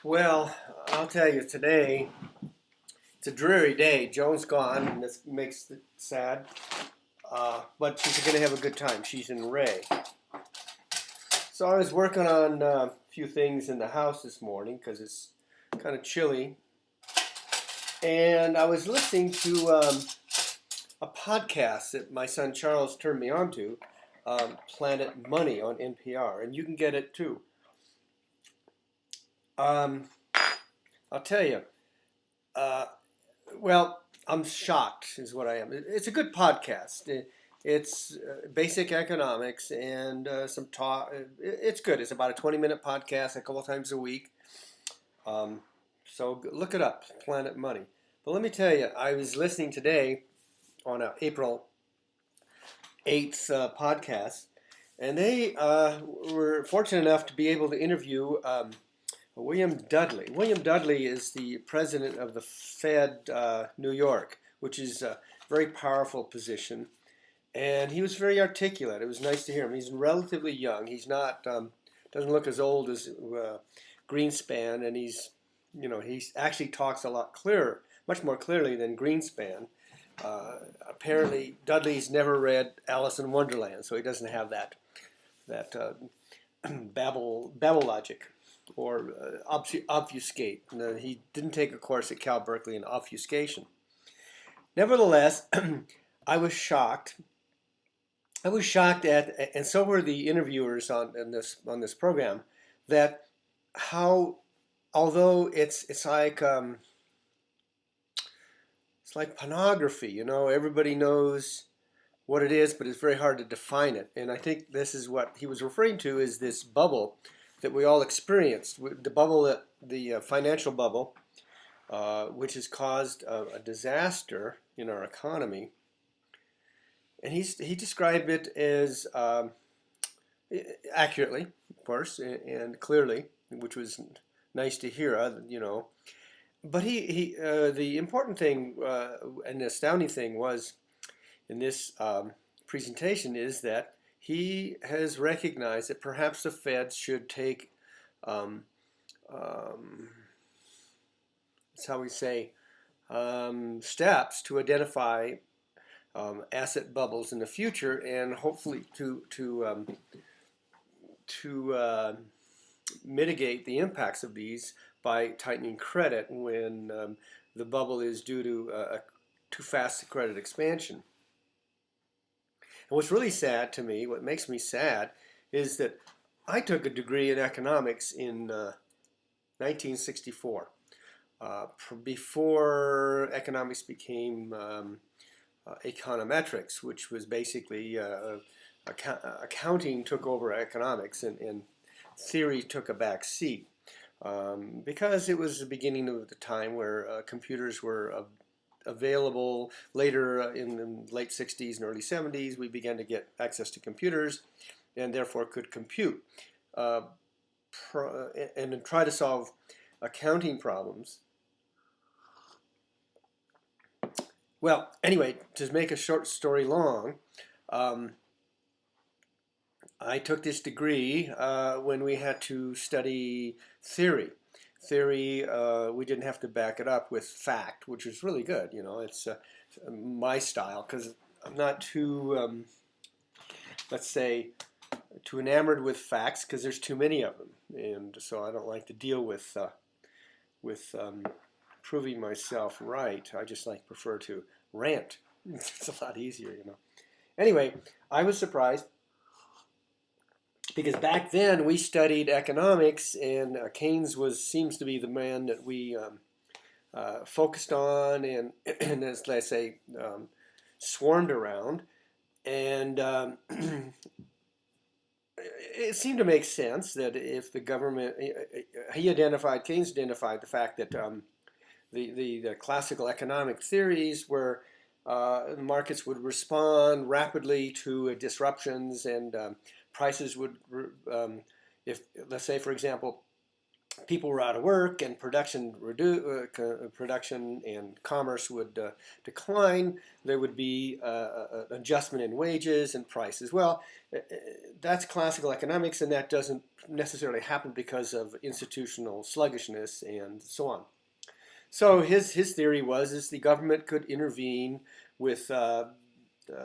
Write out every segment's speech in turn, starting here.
Well, I'll tell you, today it's a dreary day. Joan's gone, and this makes it sad. But she's going to have a good time. She's in Ray. So I was working on a few things in the house this morning because it's kind of chilly. And I was listening to a podcast that my son Charles turned me on to, Planet Money on NPR. And you can get it too. I'll tell you. Well, I'm shocked, is what I am. It's a good podcast. It's basic economics and some talk. It's good. It's about a 20-minute podcast a couple times a week. So look it up, Planet Money. But let me tell you, I was listening today on April 8th podcast, and they were fortunate enough to be able to interview William Dudley. William Dudley is the president of the Fed New York, which is a very powerful position. And he was very articulate. It was nice to hear him. He's relatively young. He's not, doesn't look as old as Greenspan, and he actually talks a lot clearer, much more clearly than Greenspan. Apparently, Dudley's never read Alice in Wonderland, so he doesn't have that babble logic or obfuscate. He didn't take a course at Cal Berkeley in obfuscation. Nevertheless, I was shocked. I was shocked at, and so were the interviewers on this program, that how, although it's like pornography, everybody knows what it is, but it's very hard to define it. And I think this is what he was referring to, is this bubble that we all experienced, the bubble, the financial bubble, which has caused a disaster in our economy. And he described it as accurately, of course, and clearly, which was nice to hear, But the important thing and the astounding thing was in this presentation is that he has recognized that perhaps the Fed should take, that's how we say, steps to identify asset bubbles in the future, and hopefully to mitigate the impacts of these by tightening credit when the bubble is due to too fast credit expansion. And what's really sad to me, what makes me sad, is that I took a degree in economics in 1964, before economics became econometrics, which was basically accounting took over economics, and theory took a back seat, because it was the beginning of the time where computers were available. Later in the late 60s and early 70s, we began to get access to computers and therefore could compute and try to solve accounting problems. Well, anyway, to make a short story long, I took this degree when we had to study theory. Theory, we didn't have to back it up with fact, which was really good. You know, it's my style because I'm not too, let's say, too enamored with facts because there's too many of them, and so I don't like to deal with proving myself right. I just prefer to rant. It's a lot easier, you know. Anyway, I was surprised because back then we studied economics, and Keynes seems to be the man that we focused on and as I say, swarmed around, and it seemed to make sense that if the government, Keynes identified the fact that the classical economic theories where markets would respond rapidly to disruptions, and prices would, if let's say for example, people were out of work and production and commerce would decline, there would be an adjustment in wages and prices. Well, that's classical economics, and that doesn't necessarily happen because of institutional sluggishness and so on. So his theory was the government could intervene with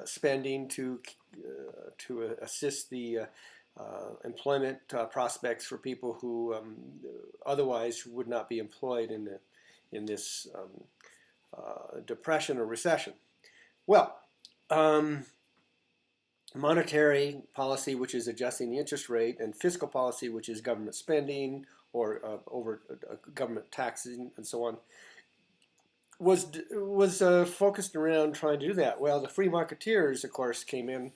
spending to assist the employment prospects for people who otherwise would not be employed in this depression or recession. Well, monetary policy, which is adjusting the interest rate, and fiscal policy, which is government spending or over government taxing and so on, was focused around trying to do that. Well, the free marketeers, of course, came in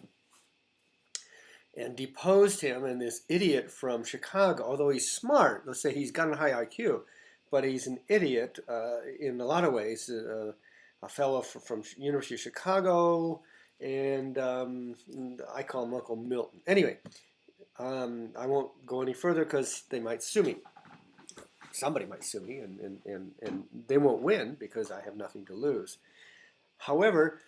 and deposed him, and this idiot from Chicago, although he's smart, let's say he's got a high IQ, but he's an idiot in a lot of ways. A fellow from University of Chicago, and I call him Uncle Milton. Anyway, I won't go any further because they might sue me. Somebody might sue me, and they won't win because I have nothing to lose. However,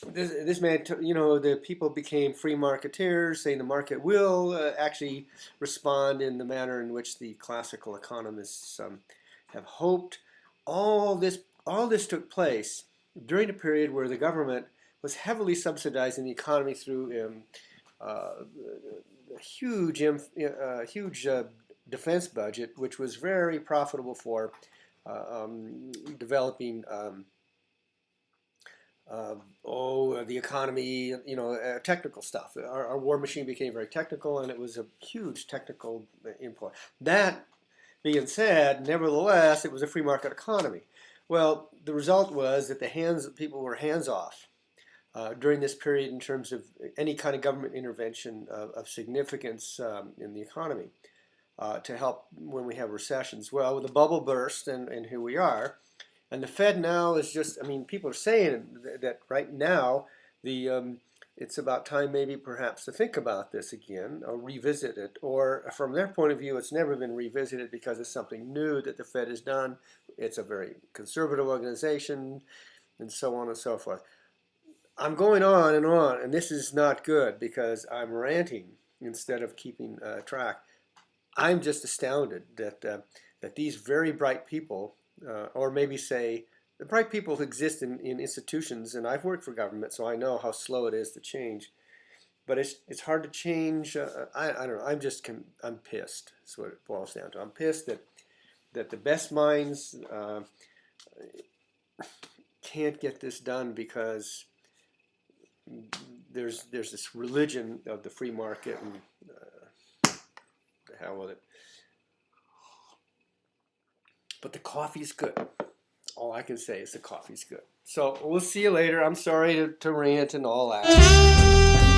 this man, the people became free marketeers, saying the market will actually respond in the manner in which the classical economists have hoped. All this took place during a period where the government was heavily subsidizing the economy through a huge defense budget, which was very profitable for developing the economy, technical stuff. Our war machine became very technical, and it was a huge technical input. That being said, nevertheless, it was a free market economy. Well, the result was that people were hands off during this period in terms of any kind of government intervention of significance in the economy to help when we have recessions. Well, the bubble burst, and here we are. And the Fed now is just, people are saying that right now it's about time maybe perhaps to think about this again or revisit it. Or from their point of view, it's never been revisited because it's something new that the Fed has done. It's a very conservative organization and so on and so forth. I'm going on, and this is not good because I'm ranting instead of keeping track. I'm just astounded that these very bright people, or maybe say the bright people who exist in institutions, and I've worked for government, so I know how slow it is to change. But it's hard to change. I don't know. I'm pissed. That's what it boils down to. I'm pissed that the best minds can't get this done because there's this religion of the free market, and the hell with it. But the coffee's good. All I can say is the coffee's good. So we'll see you later. I'm sorry to rant and all that.